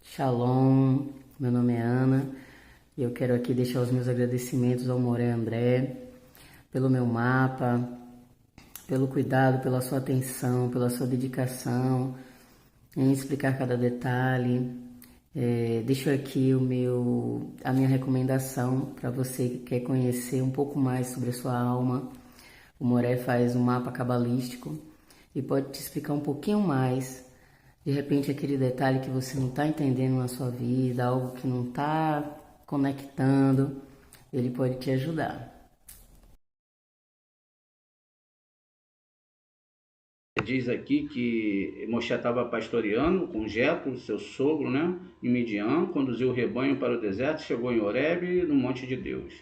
Shalom, meu nome é Ana e eu quero aqui deixar os meus agradecimentos ao Moré André pelo meu mapa, pelo cuidado, pela sua atenção, pela sua dedicação em explicar cada detalhe. Deixo aqui a minha recomendação para você que quer conhecer um pouco mais sobre a sua alma. O Moré faz um mapa cabalístico e pode te explicar um pouquinho mais. De repente, aquele detalhe que você não está entendendo na sua vida, algo que não está conectando, ele pode te ajudar. Diz aqui que Moshe estava pastoreando com Jetro, seu sogro, né, em Midian, conduziu o rebanho para o deserto, chegou em Horebe, no monte de Deus.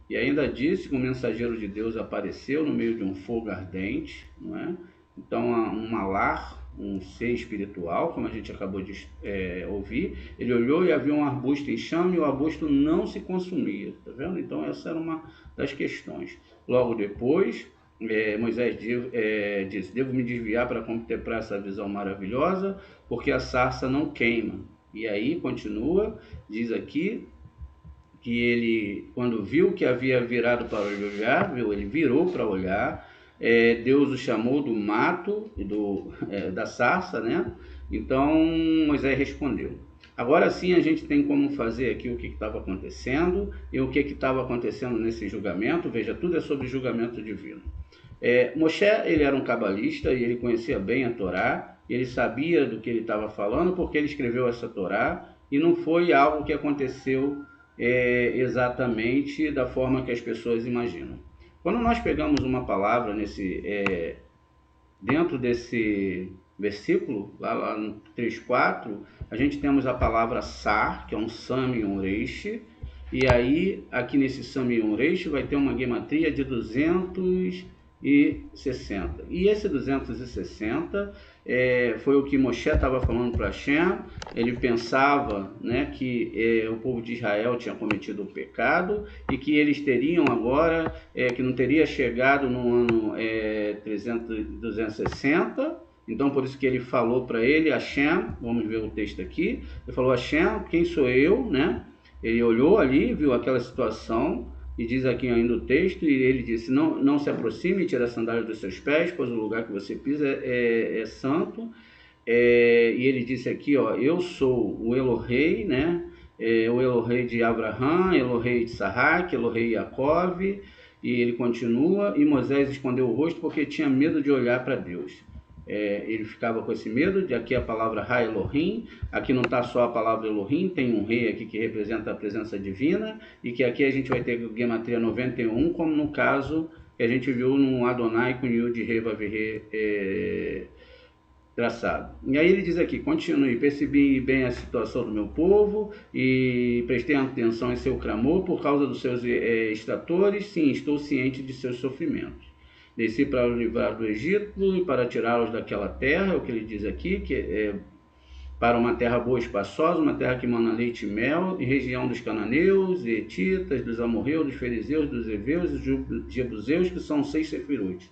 E ainda disse que o mensageiro de Deus apareceu no meio de um fogo ardente, não é? Então, um malar, um ser espiritual, como a gente acabou de ouvir. Ele olhou e havia um arbusto em chama e o arbusto não se consumia, tá vendo? Então, essa era uma das questões. Logo depois, Moisés disse: devo me desviar para contemplar essa visão maravilhosa, porque a sarça não queima. E aí continua, diz aqui que ele, quando viu que havia virado para olhar, ele virou para olhar, Deus o chamou do mato e da sarça, né? Então Moisés respondeu. Agora sim a gente tem como fazer aqui o que estava acontecendo e o que estava acontecendo nesse julgamento. Veja, tudo é sobre julgamento divino. Moshe, ele era um cabalista e ele conhecia bem a Torá, ele sabia do que ele estava falando porque ele escreveu essa Torá e não foi algo que aconteceu exatamente da forma que as pessoas imaginam. Quando nós pegamos uma palavra dentro desse versículo, lá no 3:4, a gente temos a palavra sar, que é um Samion Reish, e aí aqui nesse Samion Reish vai ter uma gematria de 260. E esse 260 foi o que Moshe estava falando para Hashem. Ele pensava, né, que o povo de Israel tinha cometido o pecado e que eles teriam agora, que não teria chegado no ano 260. Então, por isso que ele falou para ele, Hashem, vamos ver o texto aqui, ele falou: Hashem, quem sou eu, né? Ele olhou ali, viu aquela situação, e diz aqui ainda o texto, e ele disse: não se aproxime e tire a sandália dos seus pés, pois o lugar que você pisa é santo. E ele disse aqui, ó: eu sou o Elohei, né? O Elohei de Abraham, Elohei de Isaac, Elohei de Jacó. E ele continua: e Moisés escondeu o rosto porque tinha medo de olhar para Deus. Ele ficava com esse medo. De aqui a palavra Ha Elohim, aqui não está só a palavra Elohim, tem um rei aqui que representa a presença divina, e que aqui a gente vai ter gematria 91, como no caso que a gente viu no Adonai com Yud Rei Vav Rei traçado. E aí ele diz aqui: continue, percebi bem a situação do meu povo e prestei atenção em seu clamor por causa dos seus extratores. Sim, estou ciente de seus sofrimentos. Desci para o livrar do Egito e para tirá-los daquela terra, é o que ele diz aqui, que é para uma terra boa e espaçosa, uma terra que mana leite e mel, em região dos cananeus, hetitas, dos amorreus, dos fariseus, dos heveus e dos jebuseus, que são 6 sefirutes.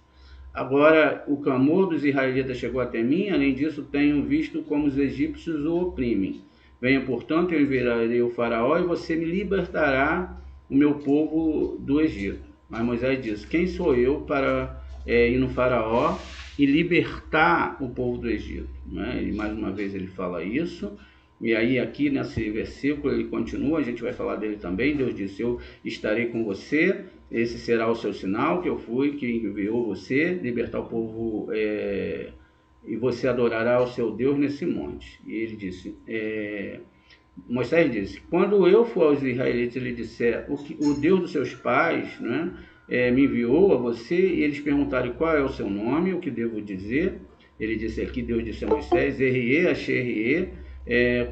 Agora o clamor dos israelitas chegou até mim, além disso tenho visto como os egípcios o oprimem. Venha, portanto, eu enviarei o faraó e você me libertará o meu povo do Egito. Mas Moisés disse: quem sou eu para ir no faraó e libertar o povo do Egito? Né? E mais uma vez ele fala isso. E aí aqui nesse versículo ele continua, a gente vai falar dele também. Deus disse: eu estarei com você, esse será o seu sinal, que eu fui, que enviou você, libertar o povo, e você adorará o seu Deus nesse monte. E ele disse, Moisés disse: quando eu for aos israelitas e lhe disser o Deus dos seus pais, né, me enviou a você, e eles perguntarem qual é o seu nome, o que devo dizer? Ele disse aqui, Deus disse a Moisés: Errie, Axerrie.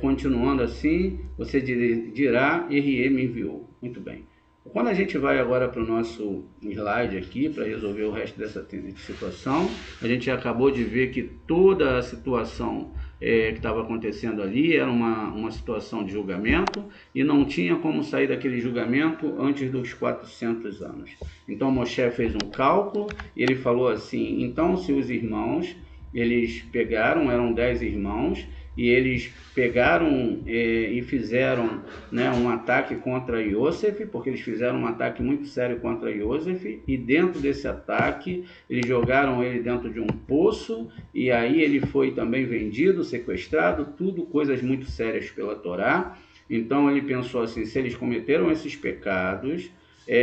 Continuando assim, você dirá: Errie me enviou. Muito bem. Quando a gente vai agora para o nosso slide aqui, para resolver o resto dessa situação, a gente acabou de ver que toda a situação que estava acontecendo ali, era uma situação de julgamento e não tinha como sair daquele julgamento antes dos 400 anos. Então Moshe fez um cálculo e ele falou assim, então se os irmãos, eles pegaram, eram 10 irmãos, e eles pegaram e fizeram, né, um ataque contra Yosef, porque eles fizeram um ataque muito sério contra Yosef, e dentro desse ataque eles jogaram ele dentro de um poço, e aí ele foi também vendido, sequestrado, tudo coisas muito sérias pela Torá. Então ele pensou assim, se eles cometeram esses pecados,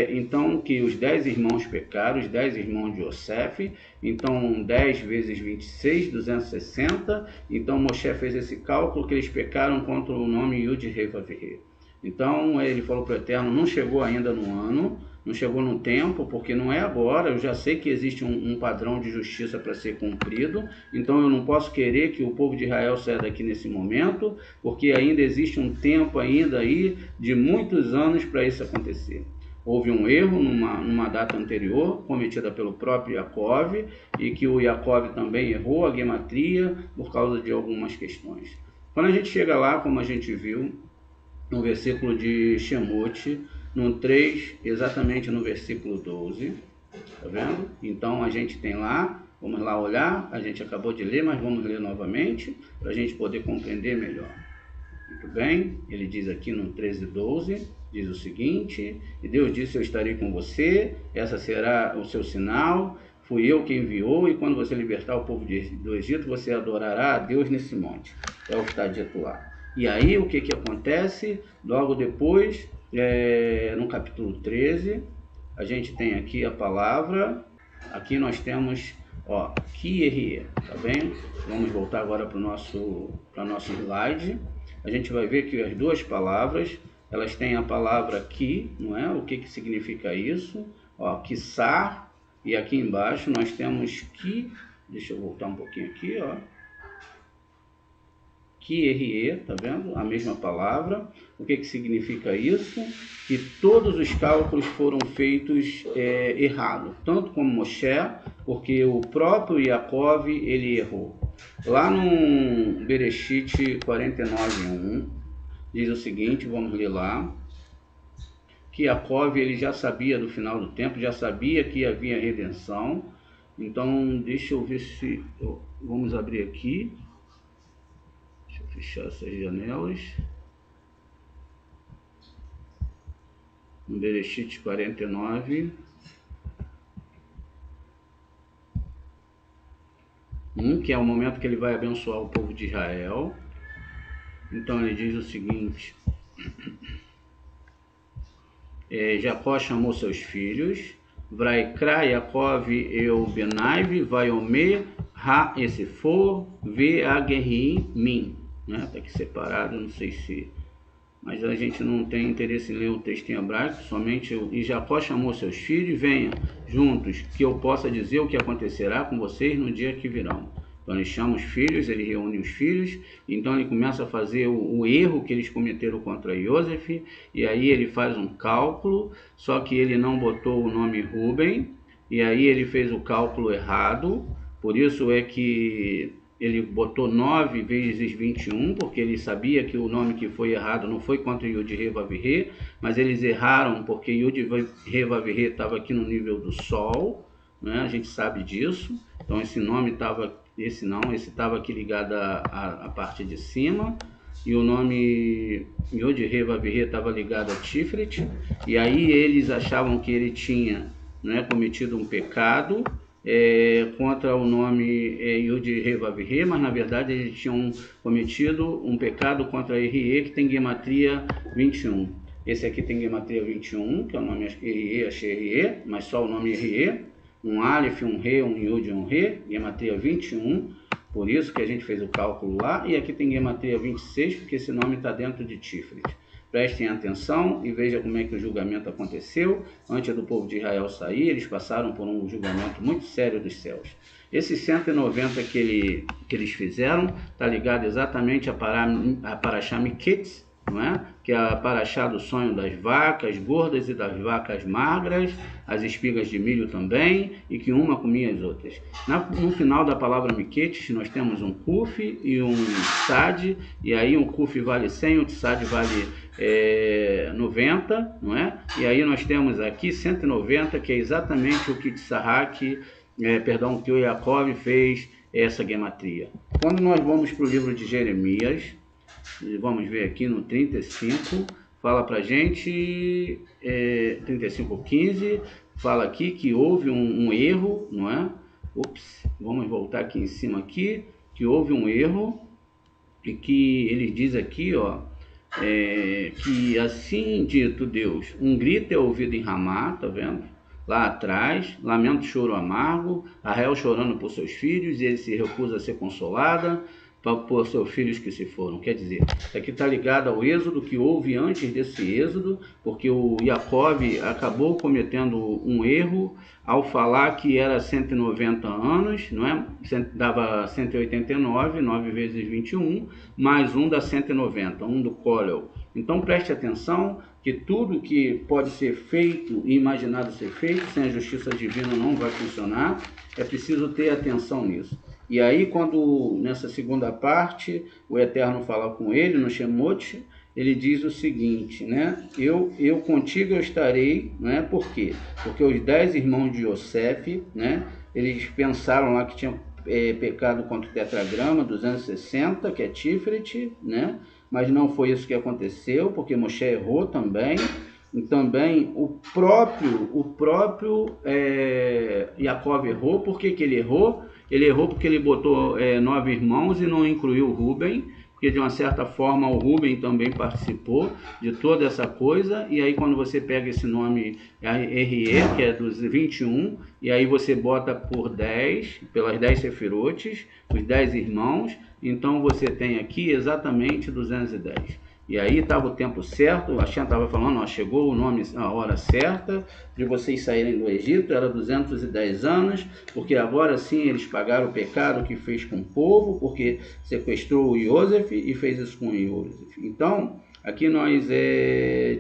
então que os 10 irmãos pecaram, os 10 irmãos de Yosef, então 10 vezes 26, 260, então Moshe fez esse cálculo que eles pecaram contra o nome Yud-Heh-Vav-Heh. Então ele falou para o Eterno, não chegou ainda no ano, não chegou no tempo, porque não é agora, eu já sei que existe um padrão de justiça para ser cumprido, então eu não posso querer que o povo de Israel saia daqui nesse momento, porque ainda existe um tempo ainda aí de muitos anos para isso acontecer. Houve um erro numa data anterior, cometida pelo próprio Yaakov, e que o Yaakov também errou a gematria por causa de algumas questões. Quando a gente chega lá, como a gente viu, no versículo de Shemot, no 3, exatamente no versículo 12, tá vendo? Então a gente tem lá, vamos lá olhar, a gente acabou de ler, mas vamos ler novamente, para a gente poder compreender melhor. Muito bem, ele diz aqui no 13:12, diz o seguinte, e Deus disse, eu estarei com você, essa será o seu sinal, fui eu quem enviou, e quando você libertar o povo do Egito, você adorará a Deus nesse monte. É o que está dito lá. E aí o que acontece? Logo depois, no capítulo 13, a gente tem aqui a palavra, aqui nós temos, Ki-Erie, tá bem? Vamos voltar agora para o nosso slide. A gente vai ver que as duas palavras, elas têm a palavra ki, não é? O que significa isso? Kissar, e aqui embaixo nós temos ki, deixa eu voltar um pouquinho aqui, Ki-Erie, tá vendo? A mesma palavra. O que significa isso? Que todos os cálculos foram feitos errados, tanto como Moshe, porque o próprio Yaakov, ele errou. Lá no Bereshit 49:1, diz o seguinte, vamos ler lá, que Yaakov, ele já sabia do final do tempo, já sabia que havia redenção. Então, deixa eu ver se... vamos abrir aqui. Deixa eu fechar essas janelas. No Bereshit 49. Que é o momento que ele vai abençoar o povo de Israel. Então ele diz o seguinte, Jacó chamou seus filhos, Vaikra Yaakov eu Benaiv, Vaiomer Ha-Esefor, Ve-Aguerri Min. Está aqui separado, não sei se... Mas a gente não tem interesse em ler o texto em hebraico, somente... E Jacó chamou seus filhos, venham juntos, que eu possa dizer o que acontecerá com vocês no dia que virão. Então ele chama os filhos, ele reúne os filhos, então ele começa a fazer o erro que eles cometeram contra Yosef, e aí ele faz um cálculo, só que ele não botou o nome Ruben, e aí ele fez o cálculo errado, por isso é que ele botou 9 vezes 21, porque ele sabia que o nome que foi errado não foi contra Yud-Heh-Vav-Heh, mas eles erraram porque Yud-Heh-Vav-Heh estava aqui no nível do Sol, né? A gente sabe disso, então esse nome estava... Esse estava aqui ligado à parte de cima, e o nome Yod-Heh-Vav-Heh estava ligado a Tiferet, e aí eles achavam que ele tinha, né, cometido um pecado contra o nome Yod-Heh-Vav-Heh, mas na verdade eles tinham cometido um pecado contra Erie, que tem gematria 21. Esse aqui tem gematria 21, que é o nome Erie, mas só o nome Erie. Um Aleph, um Re, um Yud e um Re, gematria 21, por isso que a gente fez o cálculo lá, e aqui tem gematria 26, porque esse nome está dentro de Tiferet. Prestem atenção e vejam como é que o julgamento aconteceu. Antes do povo de Israel sair, eles passaram por um julgamento muito sério dos céus. Esses 190 que eles fizeram, está ligado exatamente a Parashah Miketz, não é? que é a paraxá do sonho das vacas gordas e das vacas magras, as espigas de milho também, e que uma comia as outras. No final da palavra miquetes, nós temos um kuf e um tsad, e aí um kuf vale 100, o tsad vale 90, não é? E aí nós temos aqui 190, que é exatamente o que que o Yaakov fez essa gematria. Quando nós vamos para o livro de Jeremias, vamos ver aqui no 35, fala pra gente, 35:15, fala aqui que houve um erro, não é? Vamos voltar aqui em cima aqui, que houve um erro, e que ele diz aqui, ó, que assim dito Deus, um grito é ouvido em Ramá, tá vendo? Lá atrás, lamento, choro amargo, Raquel chorando por seus filhos, e ele se recusa a ser consolada por seus filhos que se foram. Quer dizer, isso aqui está ligado ao êxodo que houve antes desse êxodo, porque o Yaakov acabou cometendo um erro ao falar que era 190 anos, não é? Dava 189, 9 vezes 21, mais um dá 190, um do Kolel. Então preste atenção que tudo que pode ser feito e imaginado ser feito, sem a justiça divina não vai funcionar, é preciso ter atenção nisso. E aí, quando nessa segunda parte, o Eterno fala com ele, no Shemot, ele diz o seguinte, né? Eu contigo eu estarei, né? Por quê? Porque os 10 irmãos de Yosef, né? Eles pensaram lá que tinham pecado contra o tetragrama, 260, que é Tiferet, né? Mas não foi isso que aconteceu, porque Moshe errou também. E também o próprio Yaakov errou. Por que ele errou? Ele errou porque ele botou 9 irmãos e não incluiu Ruben, porque de uma certa forma o Ruben também participou de toda essa coisa, e aí quando você pega esse nome RE, que é dos 21, e aí você bota por 10, pelas 10 sefirotes, os 10 irmãos, então você tem aqui exatamente 210. E aí estava o tempo certo, a Shem estava falando, ó, chegou o nome, a hora certa de vocês saírem do Egito, era 210 anos, porque agora sim eles pagaram o pecado que fez com o povo, porque sequestrou o Yosef e fez isso com o Yosef. Então, aqui nós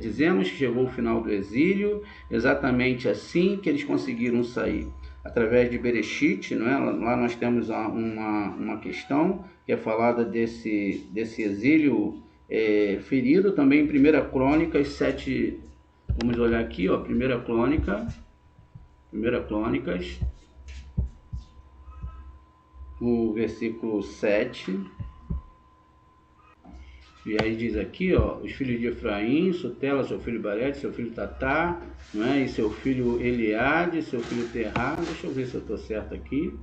dizemos que chegou o final do exílio, exatamente assim que eles conseguiram sair. Através de Bereshit, não é? Lá nós temos uma questão que é falada desse exílio ferido também em 1 Crônicas 7, vamos olhar aqui, ó, 1 Crônicas, o versículo 7, e aí diz aqui, ó, os filhos de Efraim, Sutela, seu filho Barete, seu filho Tatá, não é? E seu filho Eliade, seu filho Terá, deixa eu ver se eu estou certo aqui.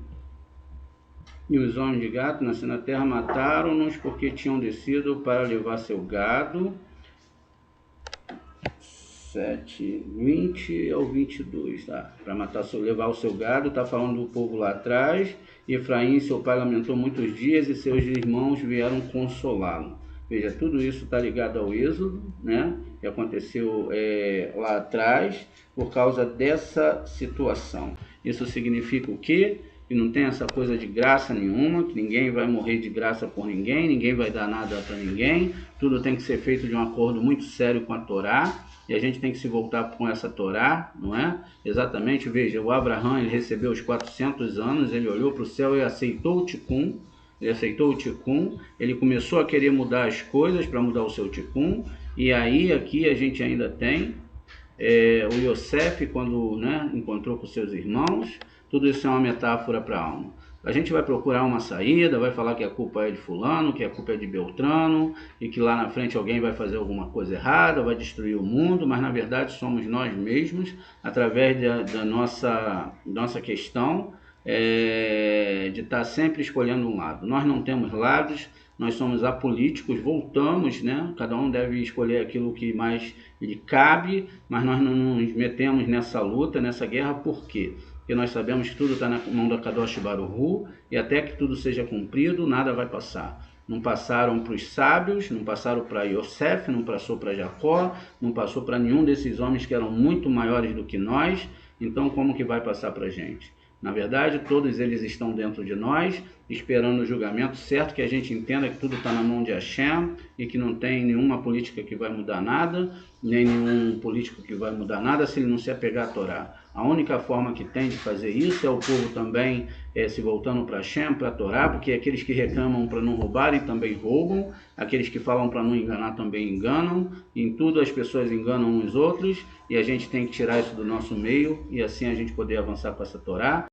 E os homens de Gato, nascendo na terra, mataram-nos porque tinham descido para levar seu gado. 7, 20 ao 22, tá? Para levar o seu gado, está falando do povo lá atrás. E Efraim, seu pai, lamentou muitos dias e seus irmãos vieram consolá-lo. Veja, tudo isso está ligado ao êxodo, né? Que aconteceu lá atrás por causa dessa situação. Isso significa o quê? Que não tem essa coisa de graça nenhuma, que ninguém vai morrer de graça por ninguém, ninguém vai dar nada para ninguém, tudo tem que ser feito de um acordo muito sério com a Torá, e a gente tem que se voltar com essa Torá, não é? Exatamente, veja, o Abraham, ele recebeu os 400 anos, ele olhou para o céu e aceitou o Tikkun, ele começou a querer mudar as coisas para mudar o seu Tikkun, e aí aqui a gente ainda tem o Yosef, quando, né, encontrou com seus irmãos. Tudo isso é uma metáfora para a alma. A gente vai procurar uma saída, vai falar que a culpa é de fulano, que a culpa é de Beltrano, e que lá na frente alguém vai fazer alguma coisa errada, vai destruir o mundo, mas na verdade somos nós mesmos, através da nossa questão de estar sempre escolhendo um lado. Nós não temos lados, nós somos apolíticos, voltamos, né? Cada um deve escolher aquilo que mais lhe cabe, mas nós não nos metemos nessa luta, nessa guerra, por quê? Porque nós sabemos que tudo está na mão da Kadosh Baruch Hu, e até que tudo seja cumprido, nada vai passar. Não passaram para os sábios, não passaram para Yosef, não passou para Jacó, não passou para nenhum desses homens que eram muito maiores do que nós, então como que vai passar para a gente? Na verdade, todos eles estão dentro de nós, esperando o julgamento, certo que a gente entenda que tudo está na mão de Hashem e que não tem nenhuma política que vai mudar nada, nem nenhum político que vai mudar nada se ele não se apegar à Torá. A única forma que tem de fazer isso é o povo também se voltando para Hashem, para a Torá, porque aqueles que reclamam para não roubarem também roubam, aqueles que falam para não enganar também enganam, em tudo as pessoas enganam uns outros, e a gente tem que tirar isso do nosso meio, e assim a gente poder avançar com essa Torá.